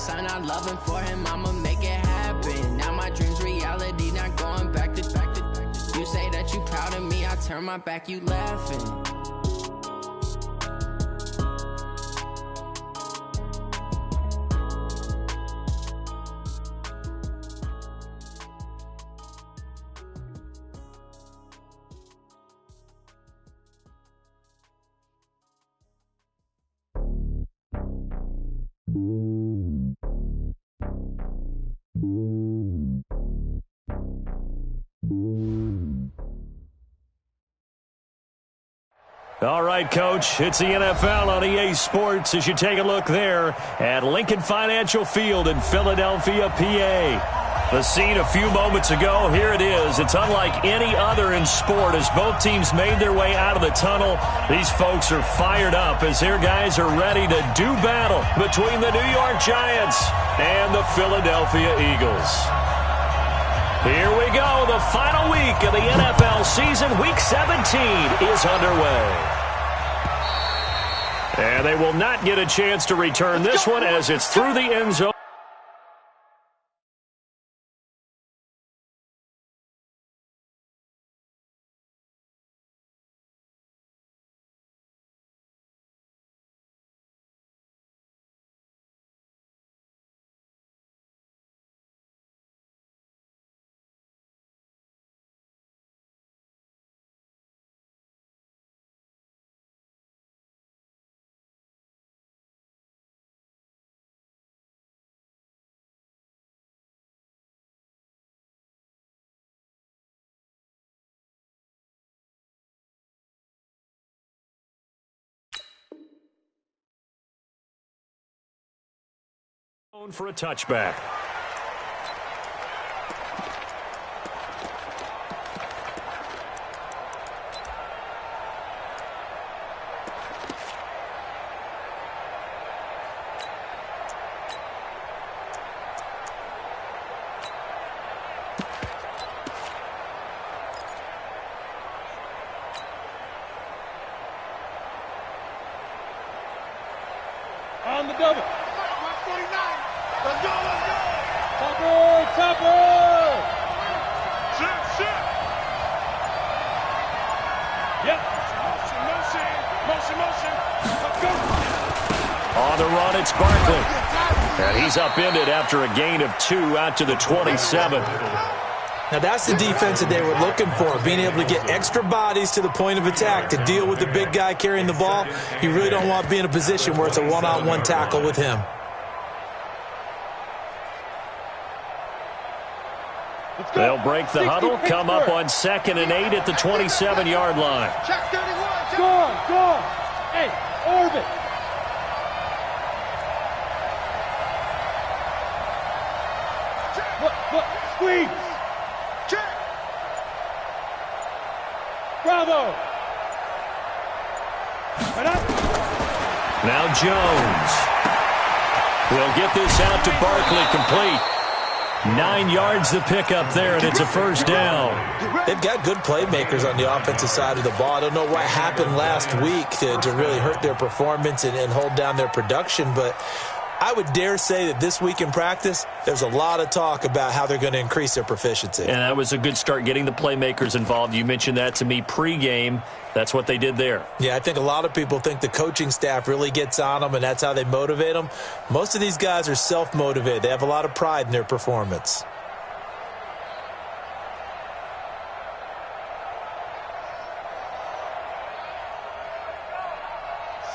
son, I love him for him, I'ma make it happen. Now my dream's reality, not going back to. You say that you proud of me, I turn my back, you laughing. All right, Coach, it's the NFL on EA Sports as you take a look there at Lincoln Financial Field in Philadelphia, PA. The scene a few moments ago, here it is. It's unlike any other in sport as both teams made their way out of the tunnel. These folks are fired up as their guys are ready to do battle between the New York Giants and the Philadelphia Eagles. Here we go. The final week of the NFL season. Week 17 is underway. And they will not get a chance to return this one as it's through the end zone. For a touchback. On the double. 149. Let's go, let's go! Topper! Shit! Yep. Motion. Let's go! On the run, it's Barkley. And he's upended after a gain of 2 out to the 27. Now that's the defense that they were looking for, being able to get extra bodies to the point of attack to deal with the big guy carrying the ball. You really don't want to be in a position where it's a one-on-one tackle with him. They'll break the huddle, come up on 2nd and 8 at the 27-yard line. Check 31. Go. Hey, orbit. Look, squeeze. Check. Bravo. Right up. Now Jones. We'll get this out to Barkley, complete. 9 yards the pickup there, and it's a first down. They've got good playmakers on the offensive side of the ball. I don't know what happened last week to really hurt their performance and hold down their production, but I would dare say that this week in practice, there's a lot of talk about how they're going to increase their proficiency. And that was a good start, getting the playmakers involved. You mentioned that to me pregame. That's what they did there. Yeah, I think a lot of people think the coaching staff really gets on them, and that's how they motivate them. Most of these guys are self-motivated. They have a lot of pride in their performance.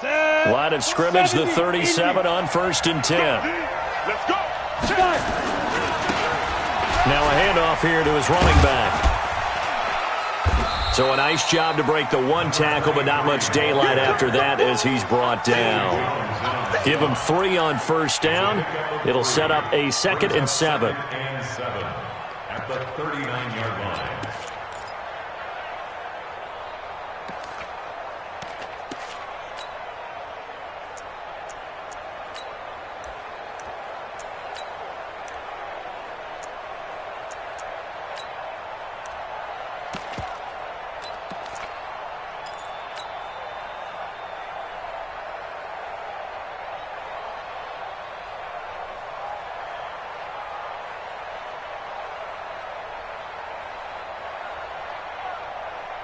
Line of scrimmage, the 37 on 1st and 10. Let's go. Now a handoff here to his running back. So a nice job to break the one tackle, but not much daylight after that as he's brought down. Give him 3 on 1st down. It'll set up a 2nd and 7. At the 39-yard line.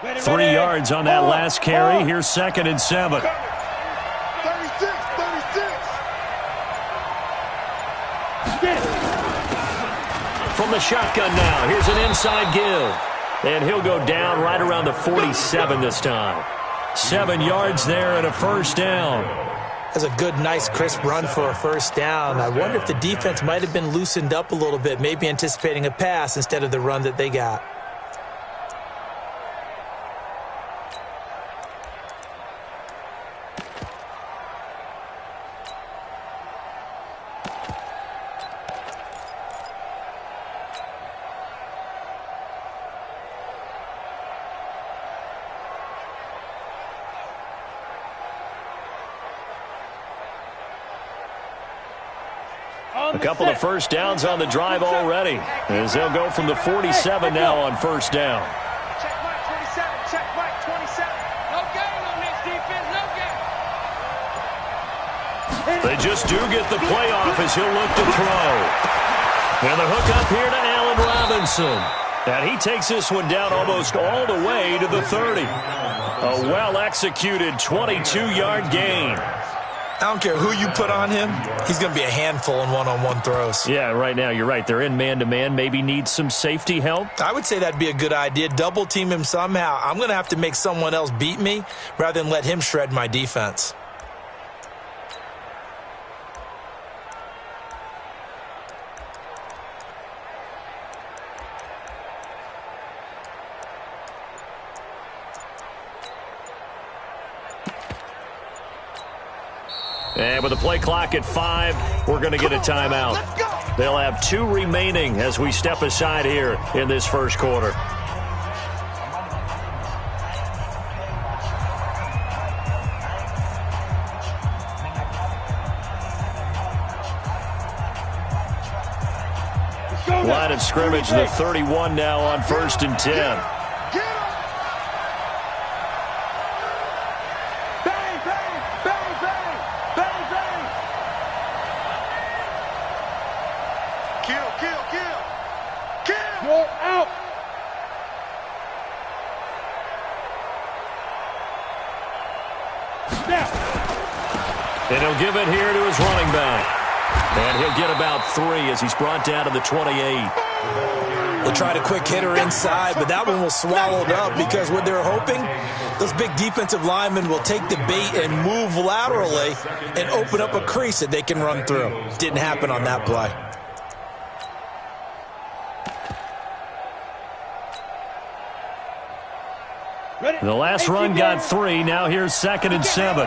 3 yards on that last carry. Here's 2nd and 7. 36. From the shotgun now, here's an inside give. And he'll go down right around the 47 this time. 7 yards there and a first down. That's a good, nice, crisp run for a first down. I wonder if the defense might have been loosened up a little bit, maybe anticipating a pass instead of the run that they got. A couple of first downs on the drive already, as they'll go from the 47 now on first down. Check Mike 27. Check Mike 27. No gain on this defense. No gain. They just do get the play off as he'll look to throw. And the hook up here to Allen Robinson. And he takes this one down almost all the way to the 30. A well-executed 22-yard gain. I don't care who you put on him. He's going to be a handful in one-on-one throws. Yeah, right now you're right. They're in man-to-man. Maybe need some safety help. I would say that'd be a good idea. Double team him somehow. I'm going to have to make someone else beat me rather than let him shred my defense. And with the play clock at 5, we're going to get a timeout. They'll have 2 remaining as we step aside here in this first quarter. Line of scrimmage, the 31 now on 1st and 10. And he'll give it here to his running back. And he'll get about 3 as he's brought down to the 28. They tried a quick hitter inside, but that one was swallowed up because what they were hoping, those big defensive linemen will take the bait and move laterally and open up a crease that they can run through. Didn't happen on that play. The last run got 3. Now here's 2nd and 7.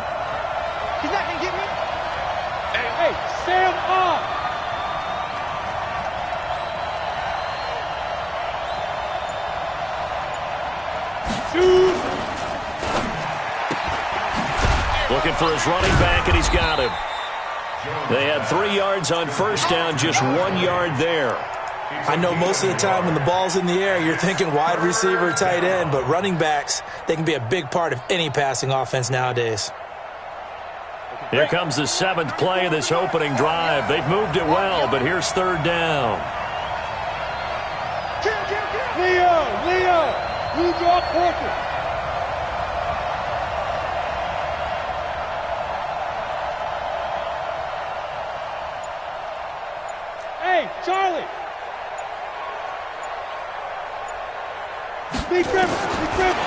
He's not going to get me. Hey, stand up. Shoot. Looking for his running back, and he's got him. They had 3 yards on first down, just 1 yard there. I know most of the time when the ball's in the air, you're thinking wide receiver, tight end, but running backs, they can be a big part of any passing offense nowadays. Here comes the 7th play of this opening drive. They've moved it well, but here's 3rd down. Leo, you draw quarter. Hey, Charlie. Big River.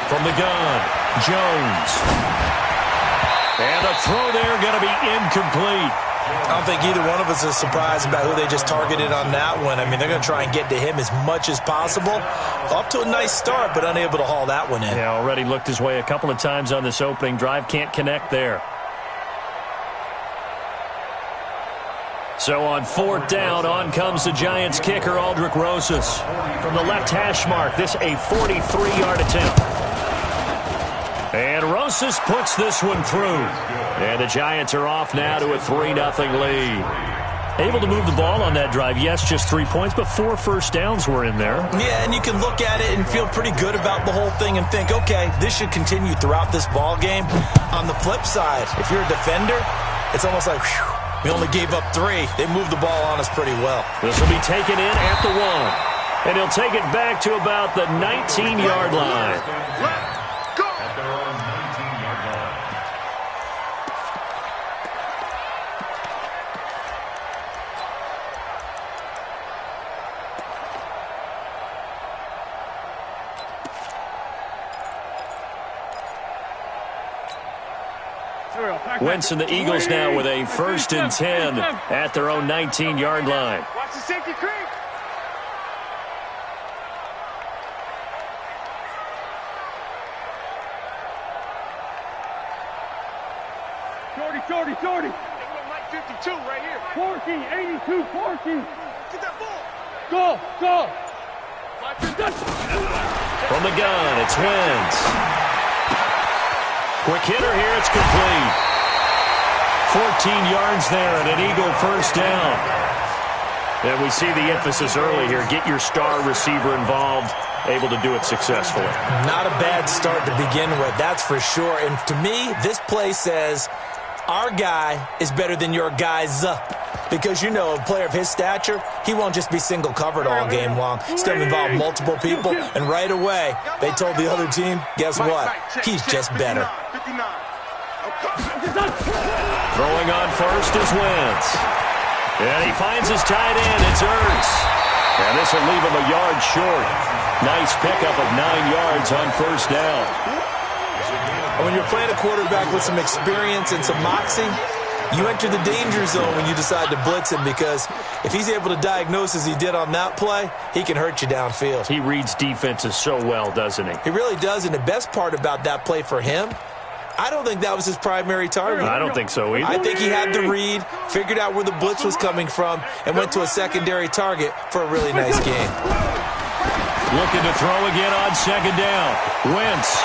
From the gun, Jones. And the throw there going to be incomplete. I don't think either one of us is surprised about who they just targeted on that one. I mean, they're going to try and get to him as much as possible. Off to a nice start, but unable to haul that one in. Yeah, already looked his way a couple of times on this opening drive. Can't connect there. So on 4th down, on comes the Giants kicker, Aldrick Rosas. From the left hash mark, this a 43-yard attempt. And Rosas puts this one through. And the Giants are off now to a 3-0 lead. Able to move the ball on that drive. Yes, just 3 points, but 4 first downs were in there. Yeah, and you can look at it and feel pretty good about the whole thing and think, okay, this should continue throughout this ball game. On the flip side, if you're a defender, it's almost like, whew, we only gave up 3. They moved the ball on us pretty well. This will be taken in at the 1. And he'll take it back to about the 19-yard line. Wentz and the Eagles now with a 1st and 10 at their own 19-yard line. Watch the safety creep. Shorty. Mike 52 right here. 14, 82, 14. Get that ball. Go. From the gun, it's Wentz. Quick hitter here, it's complete. 14 yards there and an Eagle 1st down. And we see the emphasis early here. Get your star receiver involved, able to do it successfully. Not a bad start to begin with, that's for sure. And to me, this play says our guy is better than your guys. Because, you know, a player of his stature, he won't just be single covered all game long. He's going to involve multiple people. And right away, they told the other team, guess what? He's just better. Throwing on first is Wentz. And he finds his tight end. It's Ertz. And this will leave him a yard short. Nice pickup of 9 yards on 1st down. When you're playing a quarterback with some experience and some moxie, you enter the danger zone when you decide to blitz him, because if he's able to diagnose as he did on that play, he can hurt you downfield. He reads defenses so well, doesn't he? He really does, and the best part about that play for him, I don't think that was his primary target. I don't think so either. I think he had the read, figured out where the blitz was coming from, and went to a secondary target for a really nice game. Looking to throw again on 2nd down. Wentz.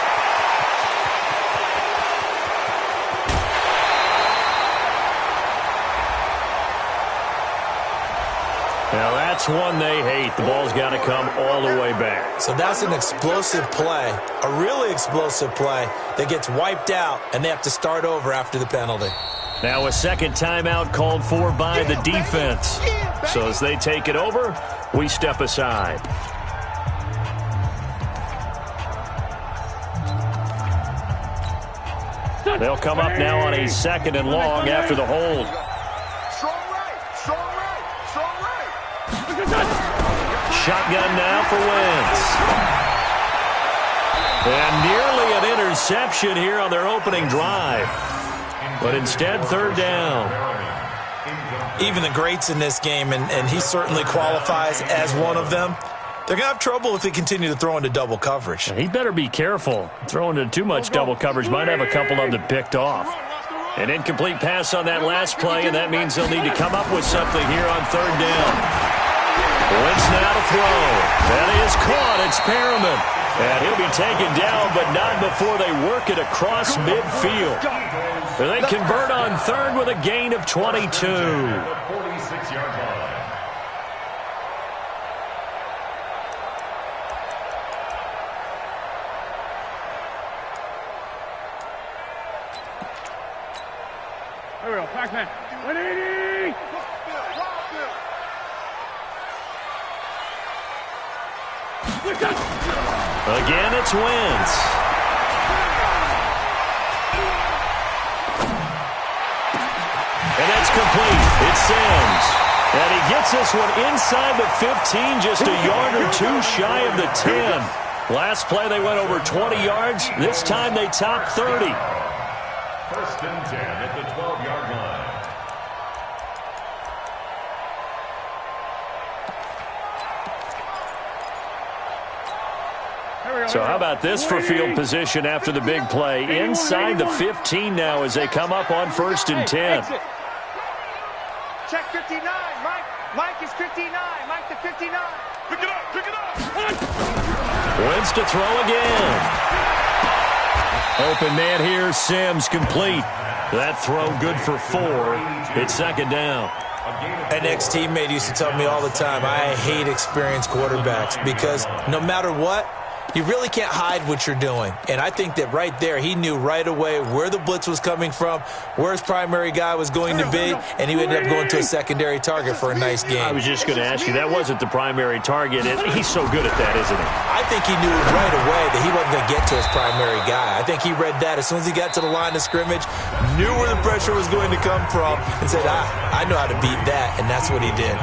Now that's one they hate. The ball's got to come all the way back. So that's an explosive play, a really explosive play that gets wiped out, and they have to start over after the penalty. Now a 2nd timeout called for by the defense. So as they take it over, we step aside. They'll come up now on a 2nd and long after the hold. Shotgun now for Wentz. And nearly an interception here on their opening drive. But instead, 3rd down. Even the greats in this game, and he certainly qualifies as one of them, they're going to have trouble if they continue to throw into double coverage. He better be careful. Throwing into too much double coverage might have a couple of them picked off. An incomplete pass on that last play, and that means they'll need to come up with something here on 3rd down. Wentz now to throw. That is caught. It's Perriman. And he'll be taken down, but not before they work it across midfield. They convert on 3rd with a gain of 22. 46-yard line. There we go. Pac-Man. 180. Again, it's Wentz. And that's complete. It's Sims. And he gets this one inside the 15, just a yard or two shy of the 10. Last play, they went over 20 yards. This time, they topped 30. 1st and 10 at the 12-yard line. So how about this for field position after the big play? Inside the 15 now as they come up on 1st and 10. Check 59. Mike is 59. Mike to 59. Pick it up. Wentz to throw again. Open man here, Sims complete. That throw good for 4. It's 2nd down. An ex-teammate used to tell me all the time, I hate experienced quarterbacks because no matter what, you really can't hide what you're doing. And I think that right there, he knew right away where the blitz was coming from, where his primary guy was going to be, and he ended up going to a secondary target for a nice game. I was just going to ask you, that wasn't the primary target. He's so good at that, isn't he? I think he knew right away that he wasn't going to get to his primary guy. I think he read that as soon as he got to the line of scrimmage, knew where the pressure was going to come from, and said, I know how to beat that, and that's what he did.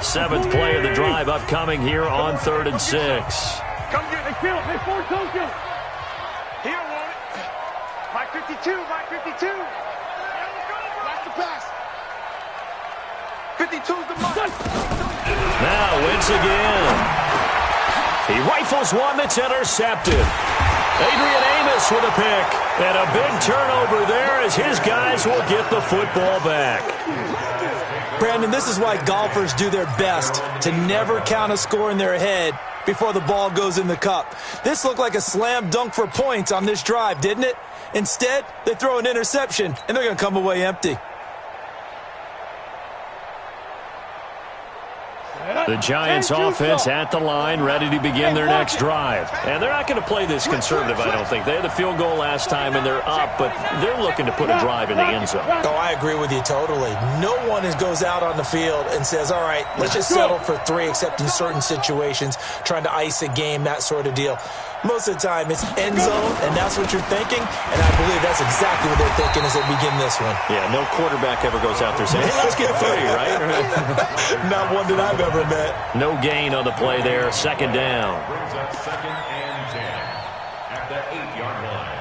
Seventh play of the drive upcoming here on 3rd and 6. Come get it. Hey, Ford, don't kill. He don't want it. Mike 52, Mike 52. Watch the pass. 52's the mark. Now Wentz again. He rifles one that's intercepted. Adrian Amos with a pick. And a big turnover there as his guys will get the football back. Brandon, this is why golfers do their best to never count a score in their head before the ball goes in the cup. This looked like a slam dunk for points on this drive, didn't it? Instead, they throw an interception, and they're going to come away empty. The Giants offense at the line, ready to begin their next drive. And they're not going to play this conservative, I don't think. They had the field goal last time, and they're up, but they're looking to put a drive in the end zone. Oh, I agree with you totally. No one goes out on the field and says, all right, let's just settle for 3, except in certain situations, trying to ice a game, that sort of deal. Most of the time, it's end zone, and that's what you're thinking, and I believe that's exactly what they're thinking as they begin this one. Yeah, no quarterback ever goes out there saying, hey, let's get 3, right? Not one that I've ever met. No gain on the play there, second down. Brings up 2nd and 10 at the 8-yard line.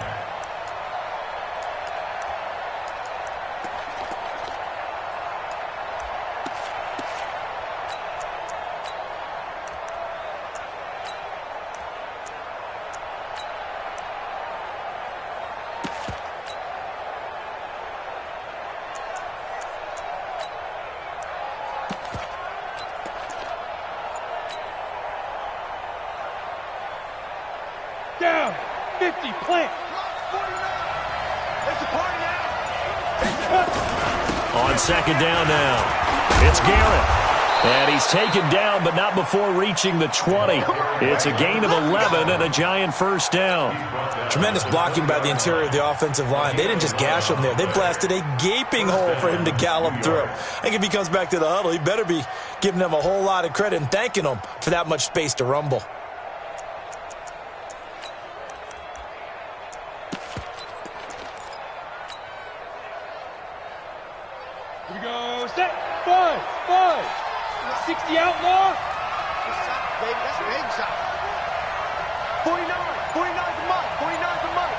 Down. 50, plant. 49. It's a party now. On second down now, it's Garrett. And he's taken down, but not before reaching the 20. It's a gain of 11 and a Giant first down. Tremendous blocking by the interior of the offensive line. They didn't just gash him there. They blasted a gaping hole for him to gallop through. I think if he comes back to the huddle, he better be giving them a whole lot of credit and thanking them for that much space to rumble. Here we go. Set. 5. 60 outlaw. Baby, that's a big shot. 49. 49's the Mike. 49's the Mike.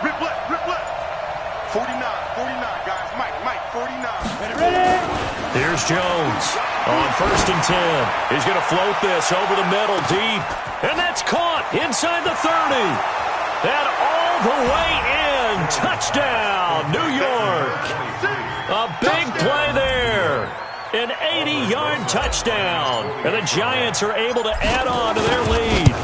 Rip left. 49, guys. Mike, 49. Ready? Here's Jones on 1st and 10. He's going to float this over the middle deep. And that's caught inside the 30. And all the way in. Touchdown, New York. A big play there. An 80-yard touchdown. And the Giants are able to add on to their lead.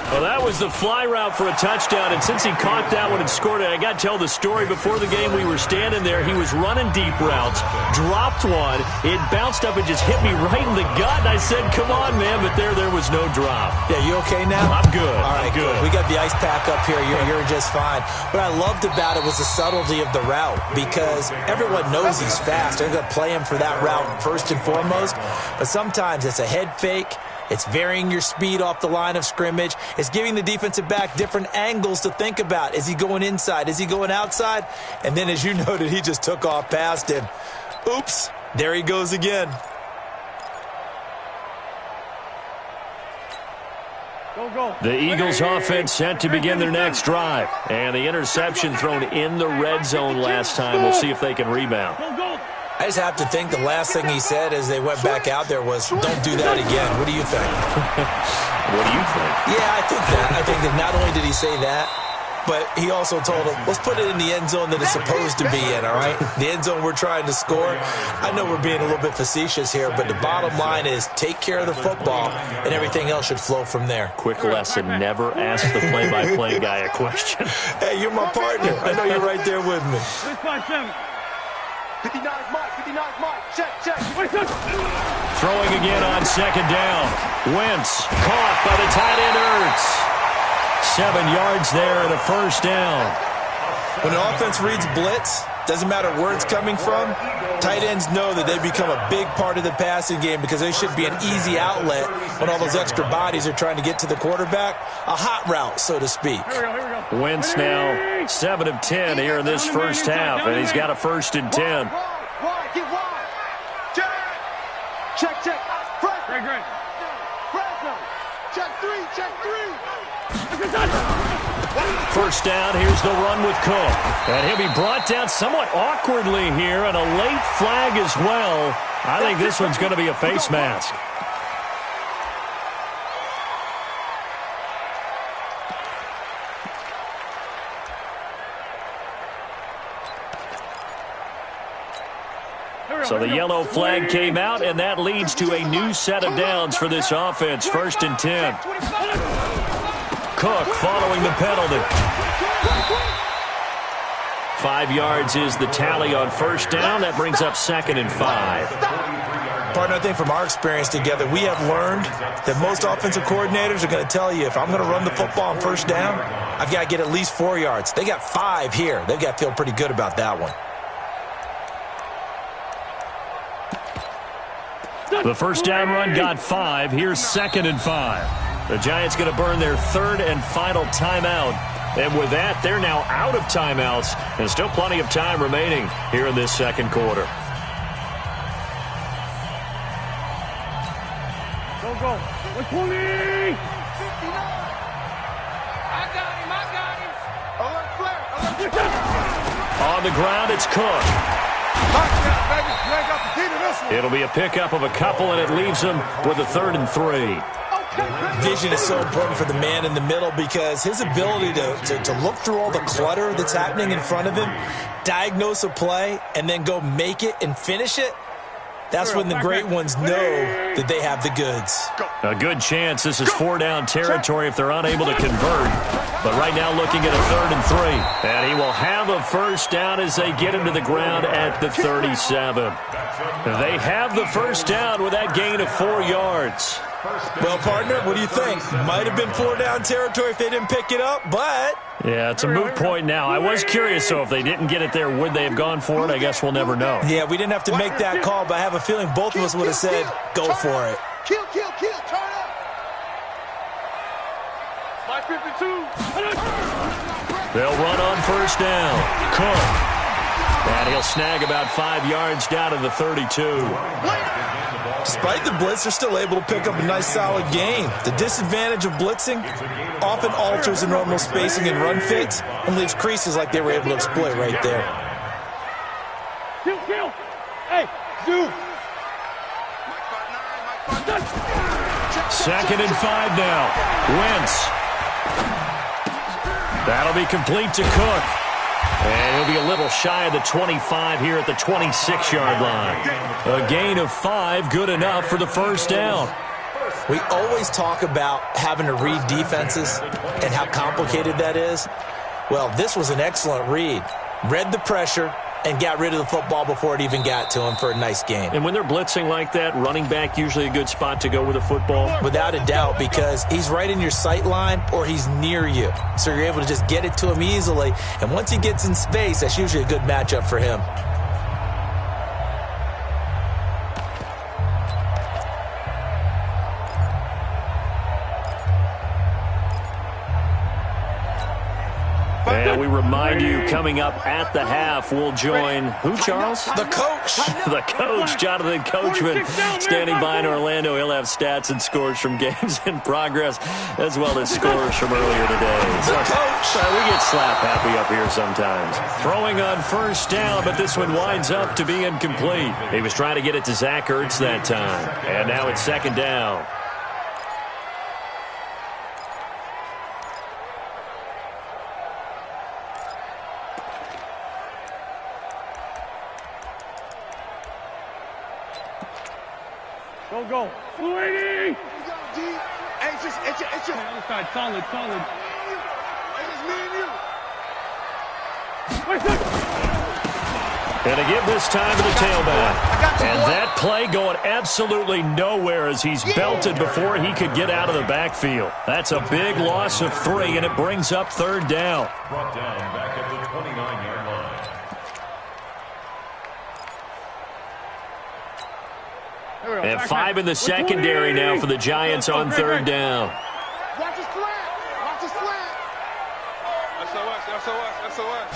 Well, that was the fly route for a touchdown, and since he caught that one and scored it, I got to tell the story. Before the game, we were standing there. He was running deep routes, dropped one. It bounced up and just hit me right in the gut, and I said, come on, man, but there was no drop. Yeah, you okay now? I'm good. All right, I'm good. We got the ice pack up here. You're just fine. What I loved about it was the subtlety of the route, because everyone knows he's fast. They're going to play him for that route first and foremost, but sometimes it's a head fake. It's varying your speed off the line of scrimmage. It's giving the defensive back different angles to think about. Is he going inside? Is he going outside? And then, as you noted, he just took off past him. Oops, there he goes again. Go. The Eagles offense set to begin their next drive. And the interception thrown in the red zone last time. We'll see if they can rebound. Go. I just have to think the last thing he said as they went back out there was, don't do that again. What do you think? What do you think? Yeah, I think that not only did he say that, but he also told him, let's put it in the end zone that it's supposed to be in, all right? The end zone we're trying to score. I know we're being a little bit facetious here, but the bottom line is take care of the football, and everything else should flow from there. Quick lesson, never ask the play-by-play guy a question. Hey, you're my partner. I know you're right there with me. 59's Mike. Check. Throwing again on second down. Wentz caught by the tight end Ertz. 7 yards there and a first down. When an offense reads blitz, doesn't matter where it's coming from, tight ends know that they become a big part of the passing game because they should be an easy outlet when all those extra bodies are trying to get to the quarterback. A hot route, so to speak. Here we go. Wentz now 7 of 10 here in this first half, and he's got a 1st and 10. Wide, get wide. Check. Fresno. Check. First down, here's the run with Cook. And he'll be brought down somewhat awkwardly here, and a late flag as well. I think this one's going to be a face mask. So the yellow flag came out, and that leads to a new set of downs for this offense. 1st and 10. Cook following the penalty. 5 yards is the tally on 1st down. That brings up 2nd and 5. Partner, I think from our experience together, we have learned that most offensive coordinators are going to tell you, if I'm going to run the football on 1st down, I've got to get at least 4 yards. They got 5 here. They've got to feel pretty good about that one. The 1st down run got 5. Here's 2nd and 5. The Giants going to burn their 3rd and final timeout. And with that, they're now out of timeouts. And still plenty of time remaining here in this 2nd quarter. Go. 120. On the ground, it's Cook. It'll be a pickup of a couple, and it leaves them with a 3rd and 3. Vision is so important for the man in the middle because his ability to look through all the clutter that's happening in front of him, diagnose a play, and then go make it and finish it, that's when the great ones know that they have the goods. A good chance this is 4-down territory if they're unable to convert. But right now looking at a 3rd and 3. And he will have a 1st down as they get him to the ground at the 37. They have the 1st down with that gain of 4 yards. Well, partner, what do you think? Might have been 4-down territory if they didn't pick it up, but... Yeah, it's a moot point now. I was curious, so if they didn't get it there, would they have gone for it? I guess we'll never know. Yeah, we didn't have to make that call, but I have a feeling both of us would have said, go for it. Kill, turn up. My 52. They'll run on 1st down. Cook. And he'll snag about 5 yards down to the 32. Despite the blitz, they're still able to pick up a nice, solid gain. The disadvantage of blitzing often alters the normal spacing and run fits and leaves creases like they were able to exploit right there. Kill. Hey, dude. 2nd and 5 now. Wentz. That'll be complete to Cook. And he'll be a little shy of the 25 here at the 26-yard line. A gain of 5, good enough for the 1st down. We always talk about having to read defenses and how complicated that is. Well, this was an excellent read. Read the pressure and got rid of the football before it even got to him for a nice gain. And when they're blitzing like that, running back usually a good spot to go with a football? Without a doubt, because he's right in your sight line or he's near you. So you're able to just get it to him easily. And once he gets in space, that's usually a good matchup for him. And we remind you, coming up at the half, we'll join who, Charles? The coach. The coach, Jonathan Coachman, standing by in Orlando. He'll have stats and scores from games in progress, as well as scores from earlier today. So, we get slap happy up here sometimes. Throwing on 1st down, but this one winds up to be incomplete. He was trying to get it to Zach Ertz that time. And now it's 2nd down. Go. 280. Hey, it's just. Other side, solid. It's me and you. And to give this time to the tailback. And that play going absolutely nowhere as he's belted before he could get out of the backfield. That's a big loss of 3, and it brings up 3rd down. Brought down back at the 29-yard line. And 5 in the secondary now for the Giants on 3rd down. Watch his flat. SOS.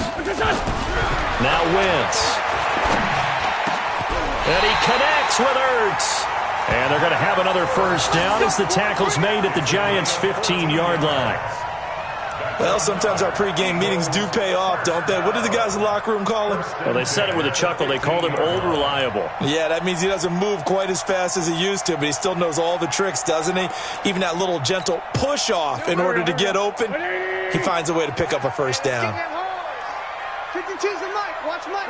Now Wentz. And he connects with Ertz. And they're going to have another first down as the tackle's made at the Giants' 15-yard line. Well, sometimes our pregame meetings do pay off, don't they? What did the guys in the locker room call him? Well, they said it with a chuckle. They called him Old Reliable. Yeah, that means he doesn't move quite as fast as he used to, but he still knows all the tricks, doesn't he? Even that little gentle push-off in order to get open, he finds a way to pick up a first down. 52's the mic. Watch Mike.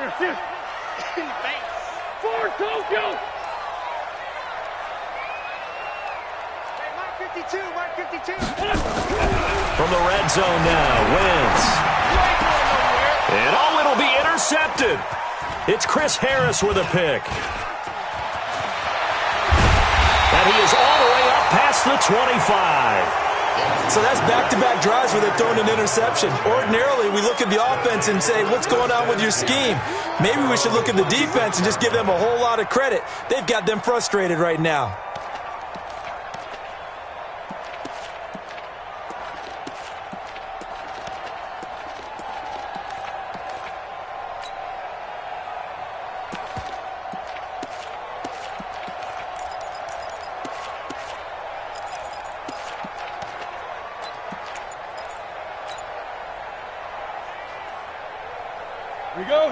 Forward, Tokyo. Mike 52, Mike 52. From the red zone now, Wentz. And it'll be intercepted. It's Chris Harris with a pick. And he is all the way up past the 25. So that's back-to-back drives where they've thrown an interception. Ordinarily, we look at the offense and say, what's going on with your scheme? Maybe we should look at the defense and just give them a whole lot of credit. They've got them frustrated right now.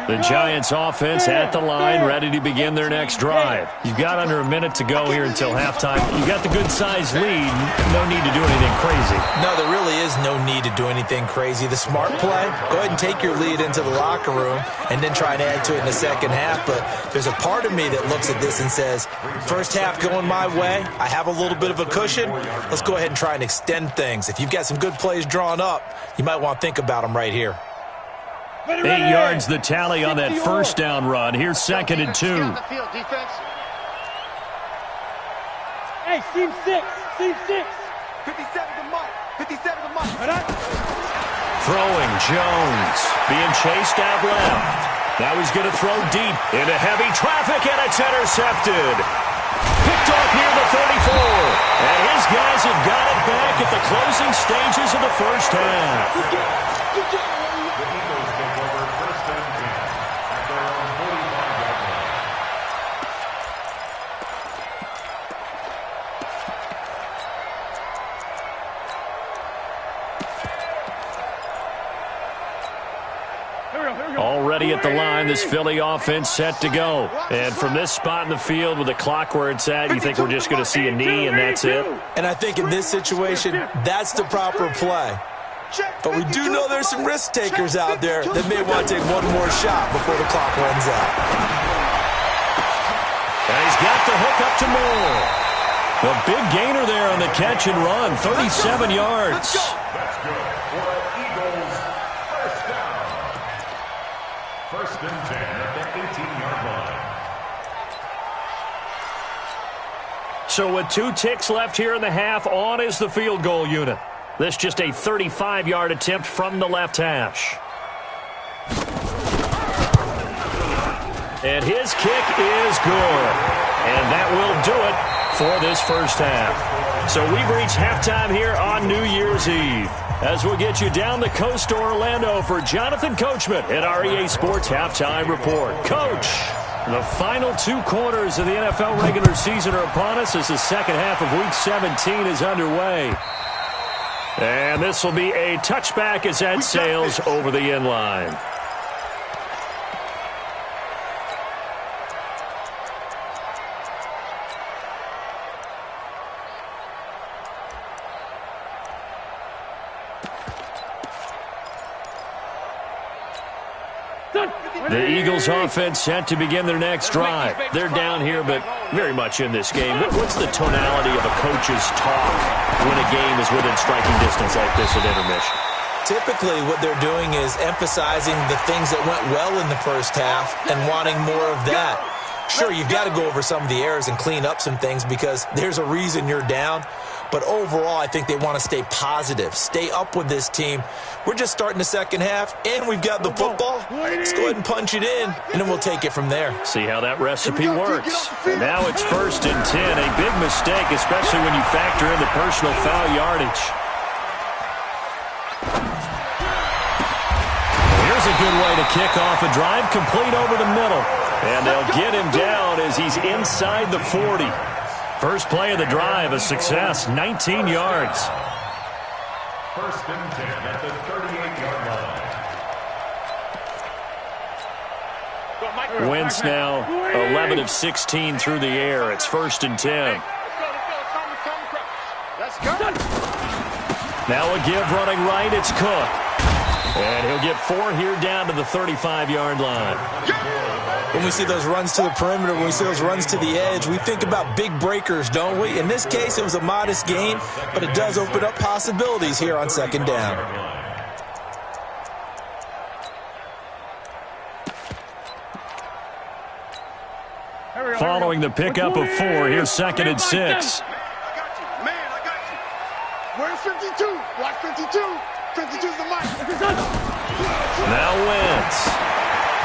The Giants offense at the line, ready to begin their next drive. You've got under a minute to go here until halftime. You've got the good-sized lead. No need to do anything crazy. No, there really is no need to do anything crazy. The smart play, go ahead and take your lead into the locker room and then try and add to it in the second half. But there's a part of me that looks at this and says, first half going my way, I have a little bit of a cushion. Let's go ahead and try and extend things. If you've got some good plays drawn up, you might want to think about them right here. 8 yards the tally on that first down run. Here's 2nd and 2. Hey, seam 6. 57 to Mike. 57 to Mike. Throwing Jones. Being chased out left. Now he's going to throw deep into heavy traffic, and it's intercepted. Picked off near the 34. And his guys have got it back at the closing stages of the first half. Already at the line, this Philly offense set to go. And from this spot in the field with the clock where it's at, you think we're just going to see a knee and that's it? And I think in this situation, that's the proper play. But we do know there's some risk takers out there that may want to take one more shot before the clock runs out. And he's got the hook up to Moore. A big gainer there on the catch and run, 37 yards. That's good for Eagles. First down. First and 10 at the 18-yard line. So with 2 ticks left here in the half, on is the field goal unit. This just a 35-yard attempt from the left hash. And his kick is good. And that will do it for this first half. So we've reached halftime here on New Year's Eve. As we'll get you down the coast to Orlando for Jonathan Coachman at our EA Sports Halftime Report. Coach, the final 2 quarters of the NFL regular season are upon us as the second half of Week 17 is underway. And this will be a touchback as that sails over the end line. The Eagles offense set to begin their next drive. They're down here, but very much in this game. What's the tonality of a coach's talk when a game is within striking distance like this at intermission? Typically, what they're doing is emphasizing the things that went well in the first half and wanting more of that. Sure, you've got to go over some of the errors and clean up some things because there's a reason you're down. But overall, I think they want to stay positive, stay up with this team. We're just starting the second half, and we've got the football. Let's go ahead and punch it in, and then we'll take it from there. See how that recipe works. Now it's 1st and 10, a big mistake, especially when you factor in the personal foul yardage. Here's a good way to kick off a drive, complete over the middle. And they'll get him down as he's inside the 40. First play of the drive, a success, 19 yards. First and 10 at the 38-yard line. Wentz now 11 of 16 through the air. It's first and 10. Let's go. Now a give running right. It's Cook. And he'll get 4 here down to the 35-yard line. When we see those runs to the perimeter, when we see those runs to the edge, we think about big breakers, don't we? In this case, it was a modest gain, but it does open up possibilities here on second down. Following the pickup of 4, here's second and 6. I got you. Man, I got you. Where's 52? Watch 52. 52's the mic. Now Wentz.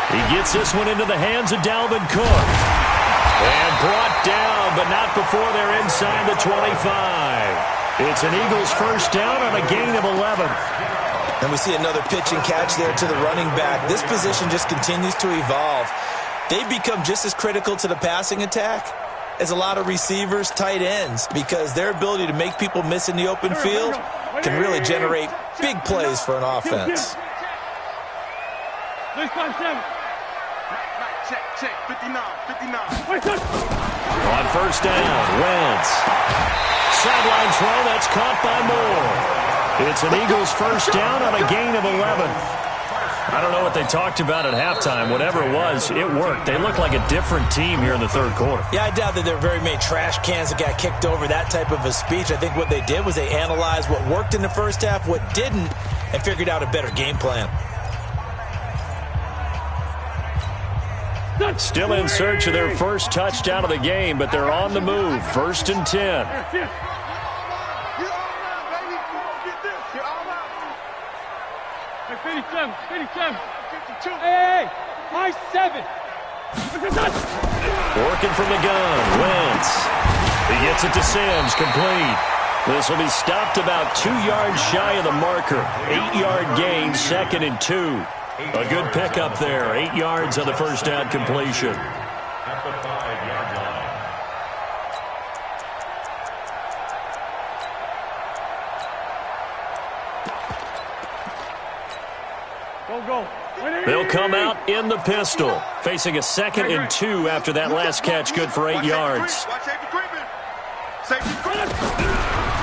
He gets this one into the hands of Dalvin Cook. And brought down, but not before they're inside the 25. It's an Eagles first down on a gain of 11. And we see another pitch and catch there to the running back. This position just continues to evolve. They've become just as critical to the passing attack as a lot of receivers, tight ends, because their ability to make people miss in the open field can really generate big plays for an offense. Check. 59. On first down, Wentz. Sideline throw, that's caught by Moore. It's an Eagles first down on a gain of 11. I don't know what they talked about at halftime. Whatever it was, it worked. They look like a different team here in the third quarter. Yeah, I doubt that there are very many trash cans that got kicked over, that type of a speech. I think what they did was they analyzed what worked in the first half, what didn't, and figured out a better game plan. Still in search of their first touchdown of the game, but they're on the move. First and 10. You're all right, baby. Get this. You're all right. 57. 52. Hey, my 7. Working from the gun, Wentz. He gets it to Sims, complete. This will be stopped about 2 yards shy of the marker. 8-yard gain, second and 2. A good pickup there. 8 yards on the first down completion. At the 5-yard line. Go. They'll come out in the pistol, facing a second and 2 after that last catch, good for 8 yards. Watch safety creeping. Safety creeping.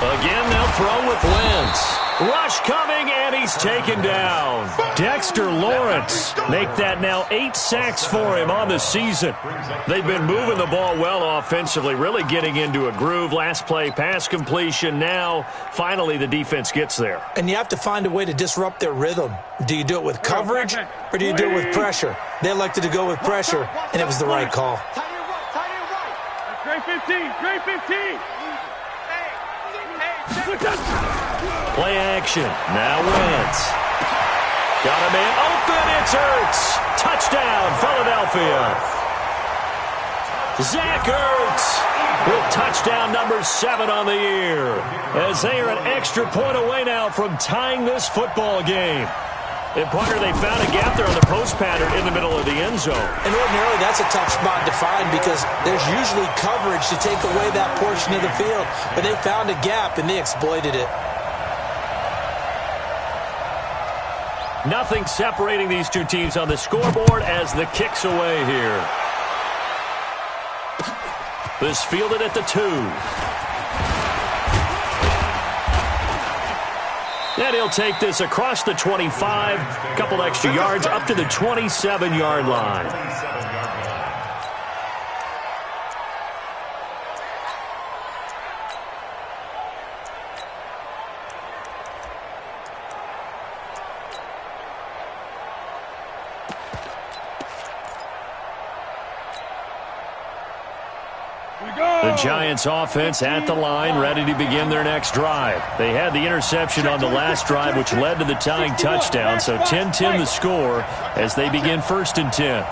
Again, they'll throw with Wentz. Rush coming, and he's taken down. Dexter Lawrence make that now 8 sacks for him on the season. They've been moving the ball well offensively, really getting into a groove. Last play, pass completion. Now, finally, the defense gets there. And you have to find a way to disrupt their rhythm. Do you do it with coverage, or do you do it with pressure? They elected to go with pressure, and it was the right call. Tight end right. Great 15. Play action. Now Wentz. Got a man open. It's Ertz. Touchdown, Philadelphia. Zach Ertz with touchdown number 7 on the year, as they are an extra point away now from tying this football game. And Parker, they found a gap there on the post pattern in the middle of the end zone. And ordinarily, that's a tough spot to find because there's usually coverage to take away that portion of the field. But they found a gap, and they exploited it. Nothing separating these two teams on the scoreboard as the kick's away here. This fielded at the 2. And he'll take this across the 25, a couple extra yards up to the 27-yard line. The Giants offense at the line, ready to begin their next drive. They had the interception on the last drive, which led to the tying touchdown, so 10-10 the score as they begin first and 10.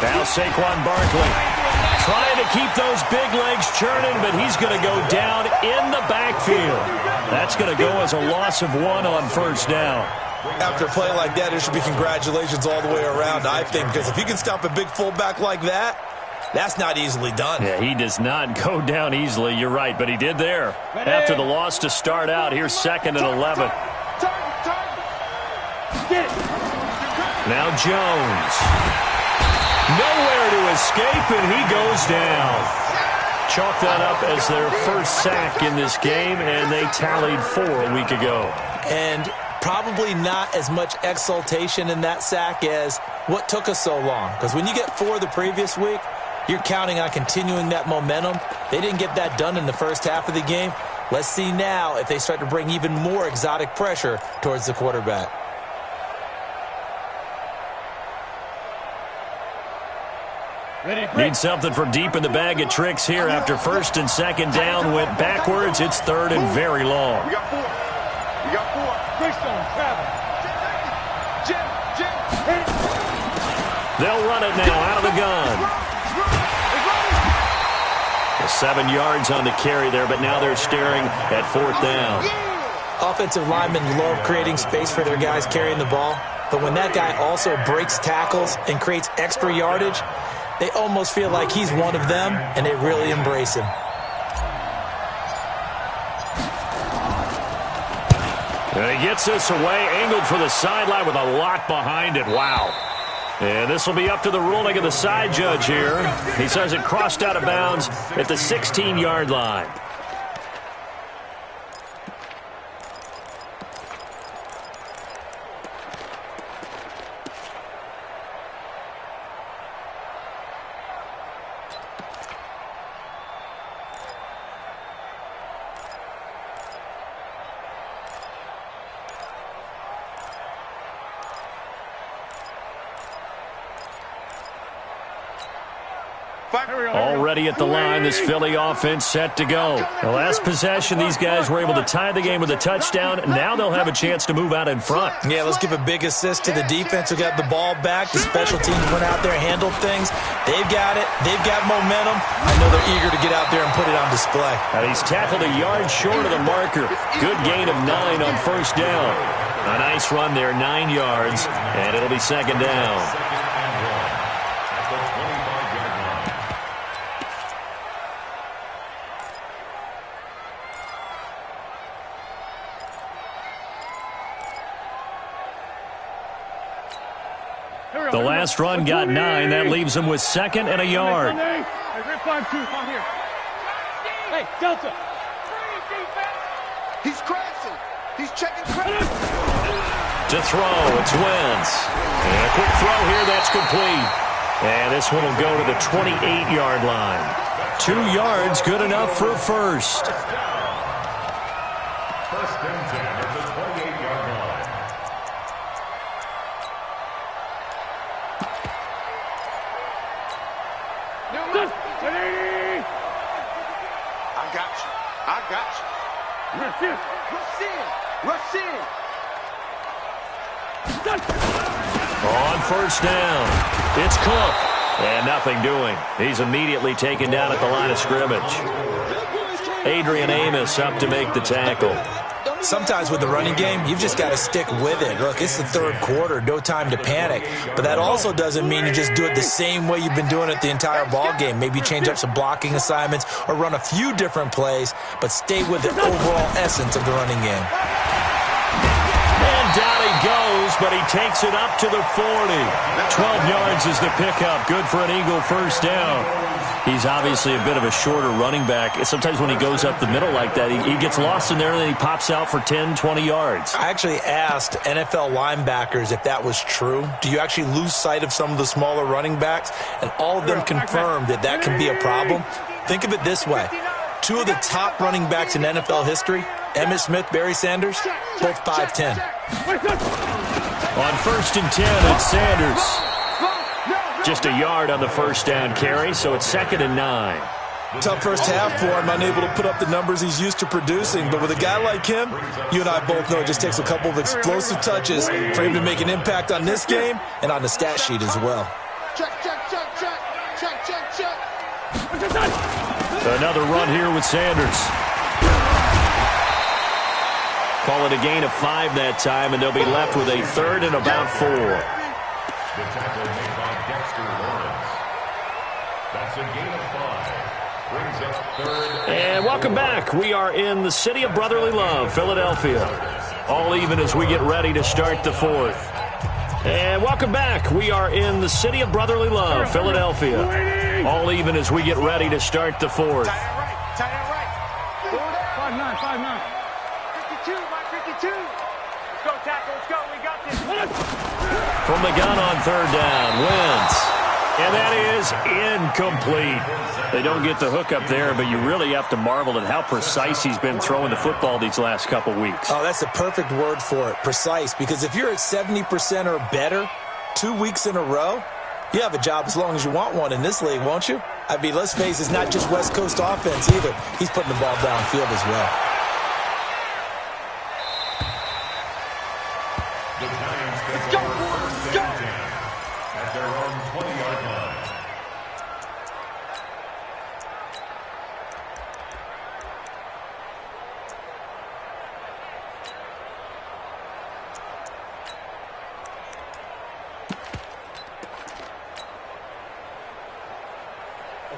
Now Saquon Barkley Trying to keep those big legs churning, but he's going to go down in the backfield. That's going to go as a loss of 1 on first down. After a play like that, there should be congratulations all the way around, I think, because if you can stop a big fullback like that, that's not easily done. Yeah, he does not go down easily, you're right, but he did there. After the loss to start out, here's 2nd and 11. Now Jones. Nowhere to escape, and he goes down. Chalk that up as their first sack in this game, and they tallied 4 a week ago. And probably not as much exultation in that sack as what took us so long. Because when you get 4 the previous week, you're counting on continuing that momentum. They didn't get that done in the first half of the game. Let's see now if they start to bring even more exotic pressure towards the quarterback. Need something from deep in the bag of tricks here after 1st and 2nd down. Went backwards. It's 3rd and very long. We got 4. We got 4. Greystone, travel. Jim. They'll run it now out of the gun. 7 yards on the carry there, but now they're staring at 4th down. Offensive linemen love creating space for their guys carrying the ball, but when that guy also breaks tackles and creates extra yardage, they almost feel like he's one of them, and they really embrace him. And he gets this away, angled for the sideline with a lot behind it. Wow. And this will be up to the ruling of the side judge here. He says it crossed out of bounds at the 16-yard line. Already at the line, this Philly offense set to go. The last possession, these guys were able to tie the game with a touchdown. Now they'll have a chance to move out in front. Yeah, let's give a big assist to the defense who got the ball back. The special teams went out there and handled things. They've got it. They've got momentum. I know they're eager to get out there and put it on display. And he's tackled a yard short of the marker. Good gain of 9 on first down. A nice run there, 9 yards, and it'll be 2nd down. The last run got 9. That leaves him with 2nd and a yard. Hey, Delta. He's crashing. He's checking credit. To throw, it's Wentz. And a quick throw here, that's complete. And this one will go to the 28-yard line. 2 yards, good enough for a first. 1st and 10 at the 28-yard line. I got you. Rush in. On first down, it's Cook. And nothing doing. He's immediately taken down at the line of scrimmage. Adrian Amos up to make the tackle. Sometimes with the running game, you've just got to stick with it. Look, it's the 3rd quarter, no time to panic. But that also doesn't mean you just do it the same way you've been doing it the entire ball game. Maybe change up some blocking assignments or run a few different plays, but stay with the overall essence of the running game. And down he goes, but he takes it up to the 40. 12 yards is the pickup. Good for an Eagle first down. He's obviously a bit of a shorter running back. Sometimes when he goes up the middle like that, he gets lost in there, and then he pops out for 10, 20 yards. I actually asked NFL linebackers if that was true. Do you actually lose sight of some of the smaller running backs? And all of them confirmed that that can be a problem. Think of it this way. 2 of the top running backs in NFL history, Emmitt Smith, Barry Sanders, both 5'10". On 1st and 10, it's Sanders. Just a yard on the first down carry, so it's 2nd and 9. Tough first half for him, unable to put up the numbers he's used to producing. But with a guy like him, you and I both know it just takes a couple of explosive touches for him to make an impact on this game and on the stat sheet as well. Check. Another run here with Sanders. Call it a gain of 5 that time, and they'll be left with a 3rd and about 4. The tackle made by Dexter Lawrence. That's a gain of 5. Brings up 3rd. And welcome back. We are in the city of brotherly love, Philadelphia. All even as we get ready to start the 4th. And welcome back. We are in the city of brotherly love, Philadelphia. All even as we get ready to start the 4th. Tight end right. Tight end right. 5-9, 5-9. 52, my 52. Let's go, tackle. Let's go. We got this. From the gun on 3rd down, Wentz. And that is incomplete. They don't get the hook up there, but you really have to marvel at how precise he's been throwing the football these last couple weeks. Oh, that's the perfect word for it, precise. Because if you're at 70% or better 2 weeks in a row, you have a job as long as you want one in this league, won't you? I mean, let's face it, it's not just West Coast offense either. He's putting the ball downfield as well. The Giants get the first and 10 at their own 20-yard line.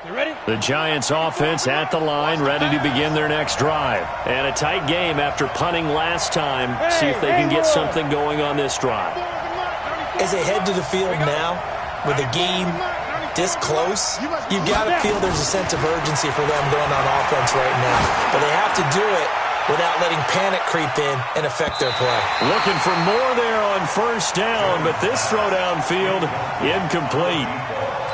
You ready? The Giants offense at the line, ready to begin their next drive. And a tight game after punting last time. See if they can get something going on this drive. As they head to the field now, with the game this close, you've got to feel there's a sense of urgency for them going on offense right now. But they have to do it without letting panic creep in and affect their play. Looking for more there on 1st down, but this throw downfield incomplete.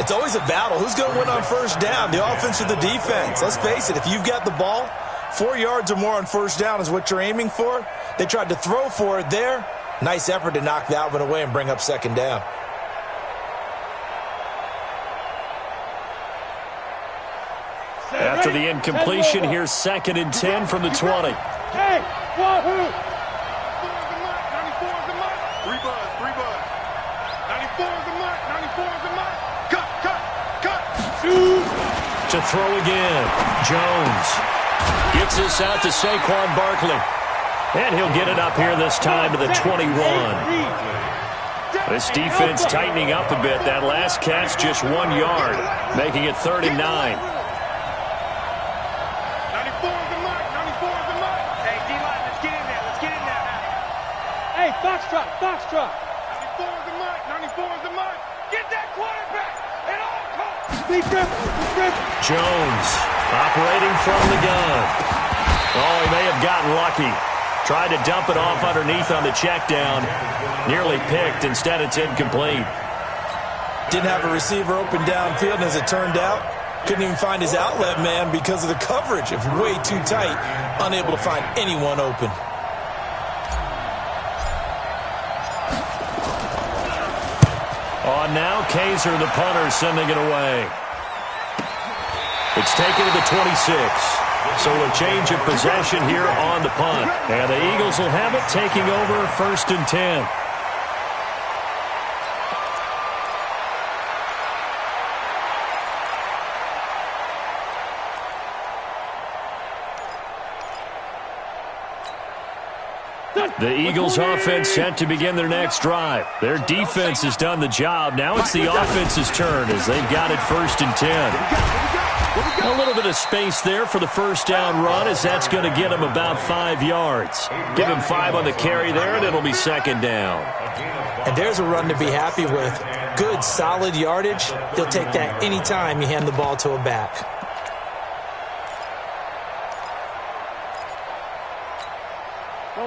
It's always a battle. Who's going to win on 1st down, the offense or the defense? Let's face it, if you've got the ball, 4 yards or more on 1st down is what you're aiming for. They tried to throw for it there. Nice effort to knock that one away and bring up 2nd down. After the incompletion, here's 2nd and 10 from the 20. Hey, wahoo! 94 is the mark. 3 buzz. 94 is the mark. 94 is the mark. Cut. To throw again, Jones gets this out to Saquon Barkley. And he'll get it up here this time to the 21. This defense tightening up a bit. That last catch just 1 yard, making it 3rd and 9. Foxtrot. 94 is the mark. 94 is the mark. Get that quarterback at all costs. Big rip. Jones operating from the gun. Oh, he may have gotten lucky. Tried to dump it off underneath on the check down. Nearly picked. Instead, it's incomplete. Didn't have a receiver open downfield, and as it turned out, couldn't even find his outlet man because of the coverage. It was way too tight. Unable to find anyone open. On now, Kaiser, the punter, sending it away. It's taken to the 26. So a change of possession here on the punt. And the Eagles will have it, taking over 1st and 10. The Eagles offense set to begin their next drive. Their defense has done the job. Now it's the offense's turn as they've got it 1st and 10. A little bit of space there for the 1st down run as that's going to get him about 5 yards. Give him 5 on the carry there, and it'll be 2nd down. And there's a run to be happy with. Good, solid yardage. He'll take that anytime you hand the ball to a back.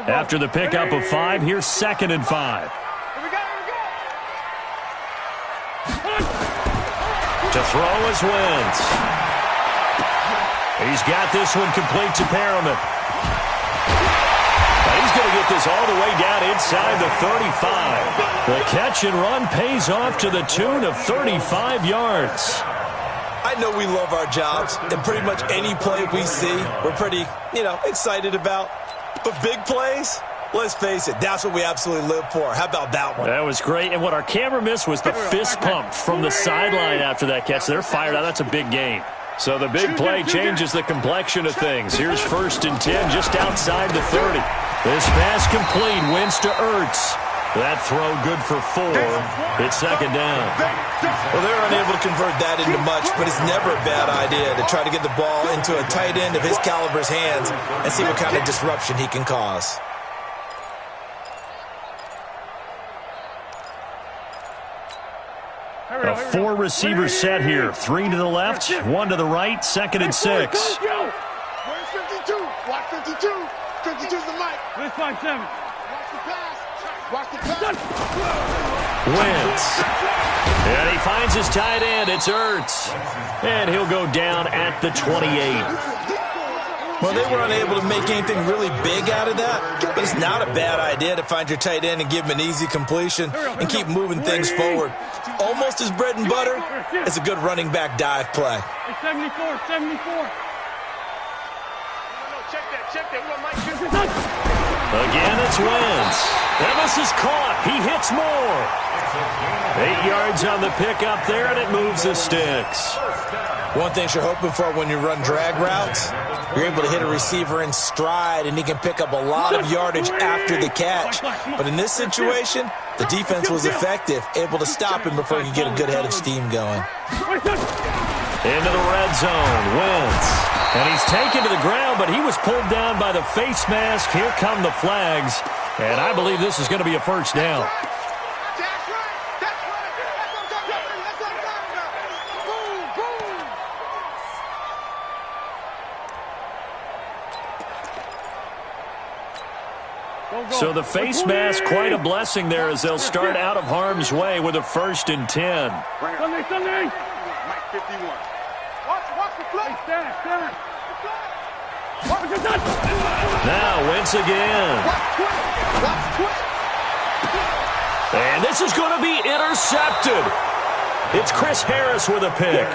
After the pickup of 5, here's 2nd and 5. To throw is Wentz. He's got this one complete to Perriman. He's going to get this all the way down inside the 35. The catch and run pays off to the tune of 35 yards. I know we love our jobs, and pretty much any play we see, we're pretty, excited about. But big plays, let's face it, that's what we absolutely live for. How about that one? That was great. And what our camera missed was the fist pump from the sideline after that catch. They're fired out. That's a big game. So the big play changes the complexion of things. Here's 1st and 10 just outside the 30. This pass complete, Wentz to Ertz. That throw good for 4. It's 2nd down. Well, they're unable to convert that into much, but it's never a bad idea to try to get the ball into a tight end of his caliber's hands and see what kind of disruption he can cause. A 4-receiver set here. 3 to the left, 1 to the right, 2nd and 6. Where's 52? Watch 52. 52's the mic. Where's 5-7? Watch the pass. Watch the pass. Wentz. And he finds his tight end. It's Ertz. And he'll go down at the 28. Well, they were unable to make anything really big out of that, but it's not a bad idea to find your tight end and give him an easy completion and keep moving things forward. Almost his bread and butter is a good running back dive play. 74, 74. Check that. We got Mike. Again, it's Wentz. And this is caught. He hits more. 8 yards on the pickup there, and it moves the sticks. One thing you're hoping for when you run drag routes, you're able to hit a receiver in stride, and he can pick up a lot of yardage after the catch. But in this situation, the defense was effective, able to stop him before he could get a good head of steam going. Into the red zone, Wentz. And he's taken to the ground, but he was pulled down by the face mask. Here come the flags, and I believe this is going to be a 1st down. That's right. That's what I'm talking about. Boom, boom. So the face mask, quite a blessing there as they'll start out of harm's way with a 1st and 10. Sunday. Mike 51. Watch the play. Stand. Now Wentz again. Watch quick. And this is going to be intercepted. It's Chris Harris with a pick.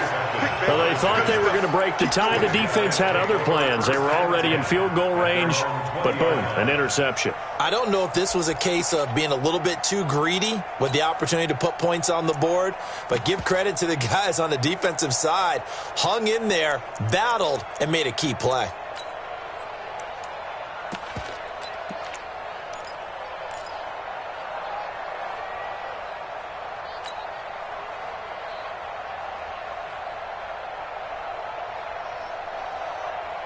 Well, they thought they were going to break the tie. The defense had other plans. They were already in field goal range, but boom, an interception. I don't know if this was a case of being a little bit too greedy with the opportunity to put points on the board, but give credit to the guys on the defensive side. Hung in there, battled, and made a key play.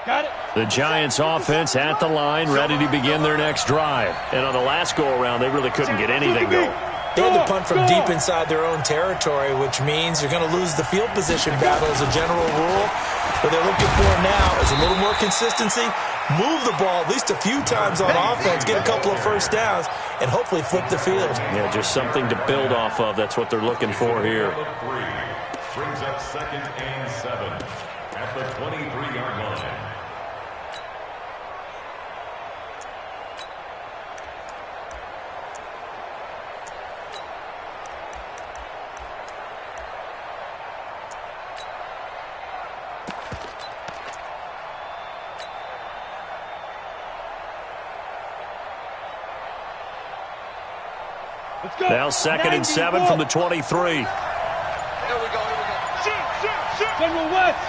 Got it. The Giants offense at the line, ready to begin their next drive. And on the last go-around, they really couldn't get anything going. They had to punt from deep inside their own territory, which means you're going to lose the field position battle as a general rule. What they're looking for now is a little more consistency, move the ball at least a few times on offense, get a couple of 1st downs, and hopefully flip the field. Yeah, just something to build off of. That's what they're looking for here. Brings up 2nd and 7 at the 23-yard line. Let's go. Now 2nd and 7 from the 23. Here we go. Shoot. General West.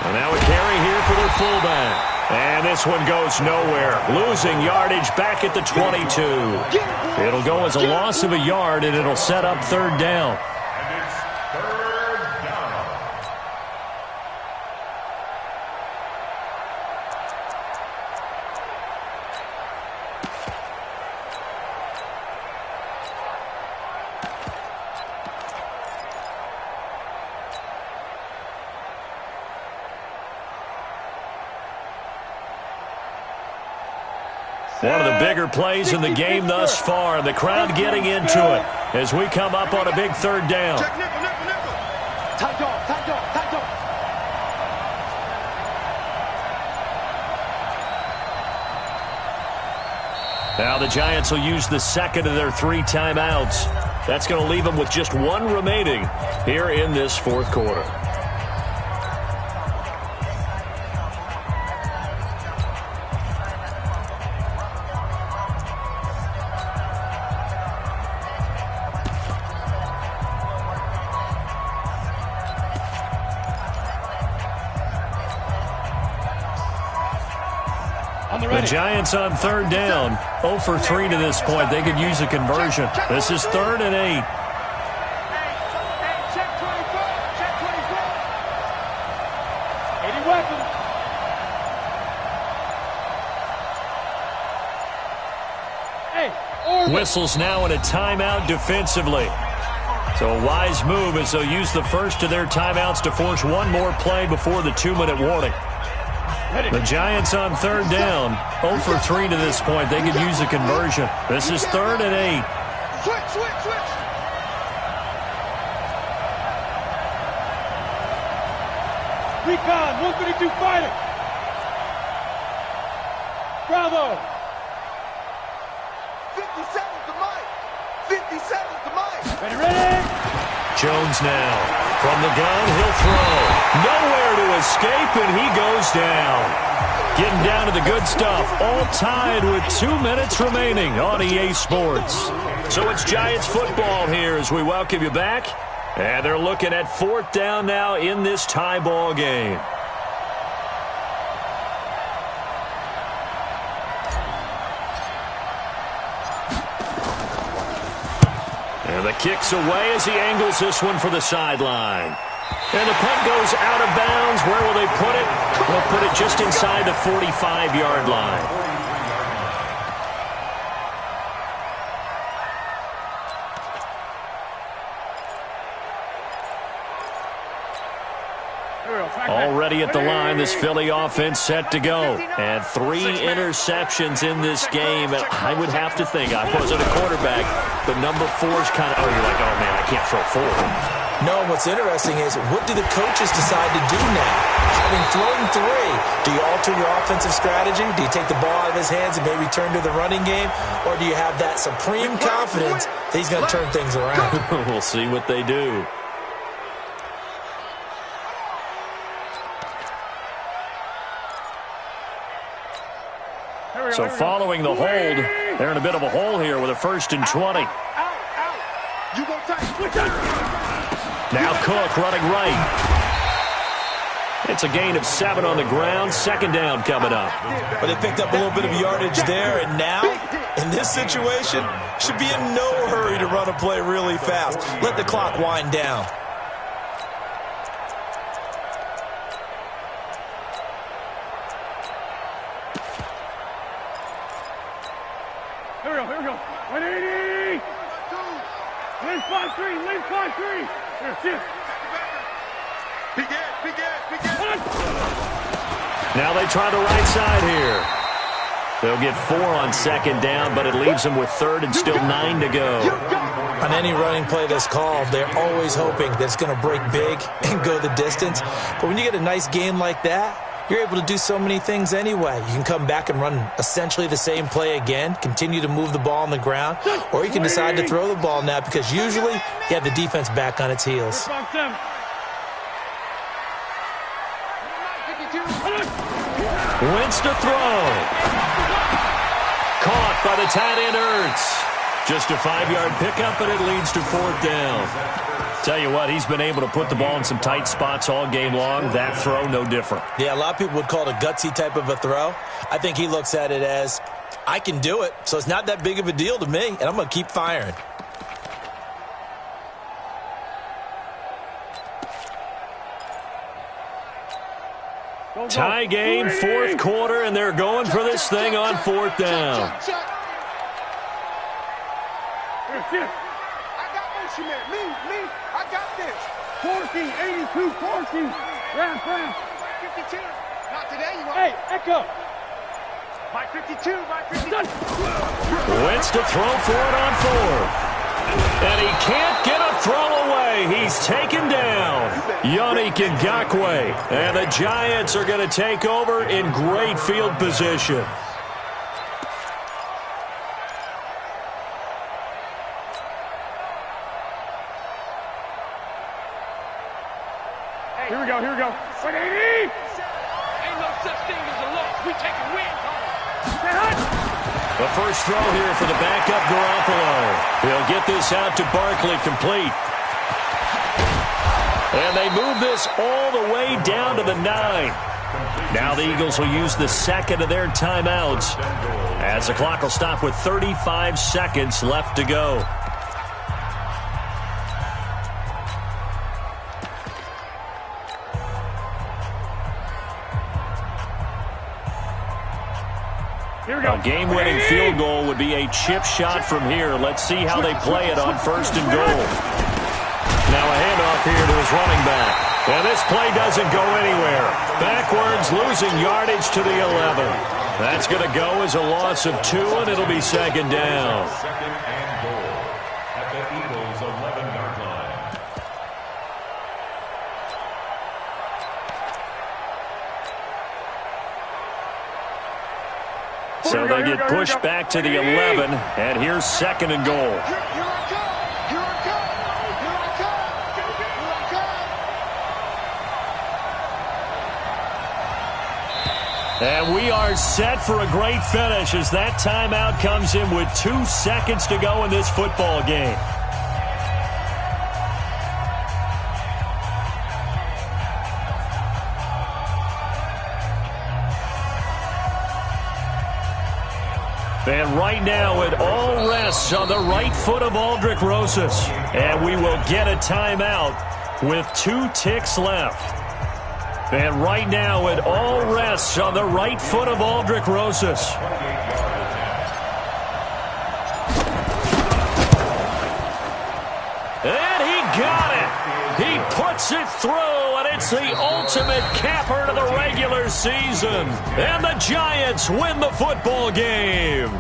And now a carry here for their fullback. And this one goes nowhere. Losing yardage back at the 22. It'll go as a loss of a yard, and it'll set up 3rd down. And it's 3rd down. One of the bigger plays in the game thus far. The crowd getting into it as we come up on a big 3rd down. Check nickel. Tight dog. Now the Giants will use the 2nd of their 3 timeouts. That's going to leave them with just 1 remaining here in this 4th quarter. The Giants on third down. 0 for 3 to this point. They could use a conversion. This is 3rd and 8. Check 24. Check 24. Any weapons? Whistles now in a timeout defensively. So a wise move as they'll use the first of their timeouts to force one more play before the 2-minute warning. The Giants on third down. 0 for 3 to this point. They could use a conversion. This is 3rd and 8. Switch. Recon, 152 fighter. Bravo. 57's the mic. 57's the mic. Ready? Jones now. From the gun, he'll throw. Nowhere to escape, and he goes down. Getting down to the good stuff. All tied with 2 minutes remaining on EA Sports. So it's Giants football here as we welcome you back. And they're looking at 4th down now in this tie ball game. And the kick's away as he angles this one for the sideline. And the punt goes out of bounds. Where will they put it? They'll put it just inside the 45-yard line. Already at the line, this Philly offense set to go. And 3 interceptions in this game. And I would have to think, I wasn't a quarterback, but number 4's kind of, you're like, oh, man, I can't throw 4. No, what's interesting is, what do the coaches decide to do now? Having thrown 3, do you alter your offensive strategy? Do you take the ball out of his hands and maybe turn to the running game? Or do you have that supreme confidence that he's going to turn things around? We'll see what they do. So following the hold, they're in a bit of a hole here with a 1st and 20. Now Cook running right. It's a gain of 7 on the ground. 2nd down coming up. But they picked up a little bit of yardage there, and now, in this situation, should be in no hurry to run a play really fast. Let the clock wind down. Here we go. 180. Lane 5-3. Here, sit. Begin. Now they try the right side here. They'll get 4 on 2nd down, but it leaves them with 3rd and still 9 to go. On any running play that's called, they're always hoping that it's going to break big and go the distance. But when you get a nice game like that, you're able to do so many things anyway. You can come back and run essentially the same play again, continue to move the ball on the ground, or you can decide to throw the ball now because usually you have the defense back on its heels. Wentz to throw. Caught by the tight end Ertz. Just a 5-yard pickup, and it leads to 4th down. Tell you what, he's been able to put the ball in some tight spots all game long. That throw, no different. Yeah, a lot of people would call it a gutsy type of a throw. I think he looks at it as, I can do it, so it's not that big of a deal to me, and I'm going to keep firing. Tie game, 4th quarter, and they're going for this thing on 4th down. I got motion man. Me. I got this. 14, 82, 14. Round. 52. Not today, you want. Hey, Echo. My 52. Wentz to throw for it on 4th. And he can't get a throw away. He's taken down. Yannick Ngakoue. And the Giants are going to take over in great field position. Here we go. 180. Ain't no such thing as a loss. We take a win. The first throw here for the backup Garoppolo. He'll get this out to Barkley complete. And they move this all the way down to the 9. Now the Eagles will use the second of their timeouts as the clock will stop with 35 seconds left to go. A game-winning field goal would be a chip shot from here. Let's see how they play it on 1st and goal. Now a handoff here to his running back. And this play doesn't go anywhere. Backwards, losing yardage to the 11. That's going to go as a loss of 2, and it'll be 2nd down. 2nd and goal at the Eagles' 11-yard line. So they get pushed back to the 11, and here's 2nd and goal. And we are set for a great finish as that timeout comes in with 2 seconds to go in this football game. And right now it all rests on the right foot of Aldrick Rosas. And we will get a timeout with 2 ticks left. And right now it all rests on the right foot of Aldrick Rosas. And he got it. He puts it through, and it's the ultimate capper to the regular season. And the Giants win the football game.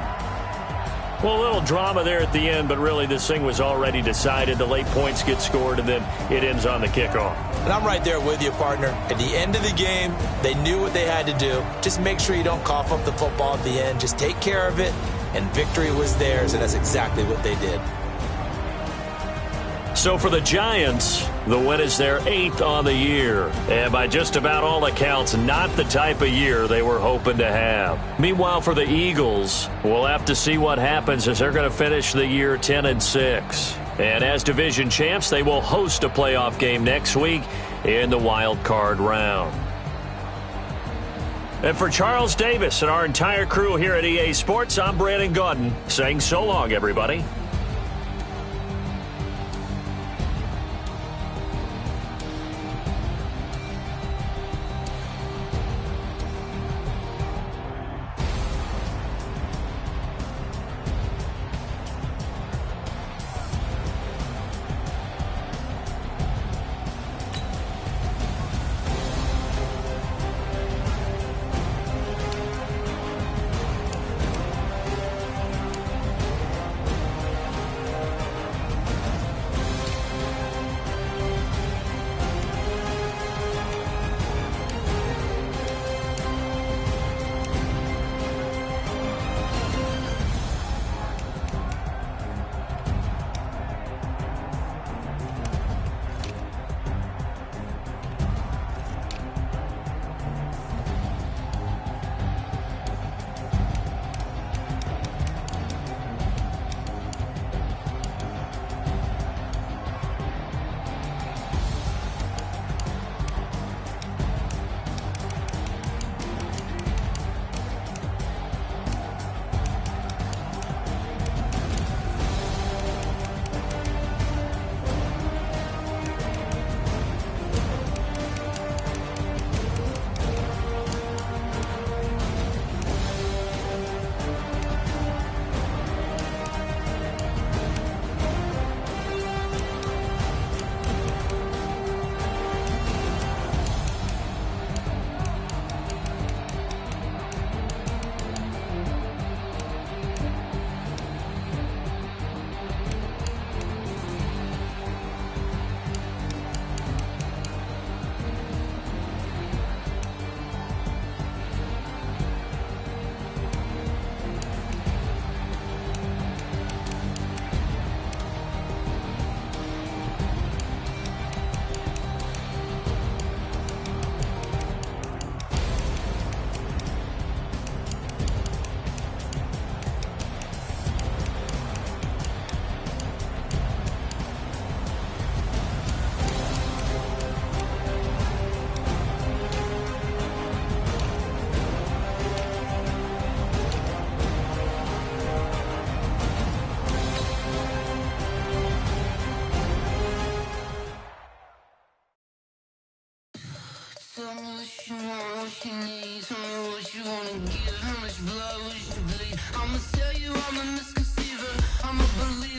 Well, a little drama there at the end, but really this thing was already decided. The late points get scored, and then it ends on the kickoff. And I'm right there with you, partner. At the end of the game, they knew what they had to do. Just make sure you don't cough up the football at the end. Just take care of it, and victory was theirs, and that's exactly what they did. So for the Giants, the win is their 8th on the year. And by just about all accounts, not the type of year they were hoping to have. Meanwhile, for the Eagles, we'll have to see what happens as they're going to finish the year 10-6. And as division champs, they will host a playoff game next week in the wild card round. And for Charles Davis and our entire crew here at EA Sports, I'm Brandon Gaudin saying so long, everybody. Tell me what you want, what you need. Tell me what you wanna give. How much blood would you bleed? I'ma tell you I'm a misconceiver. I'm a believer.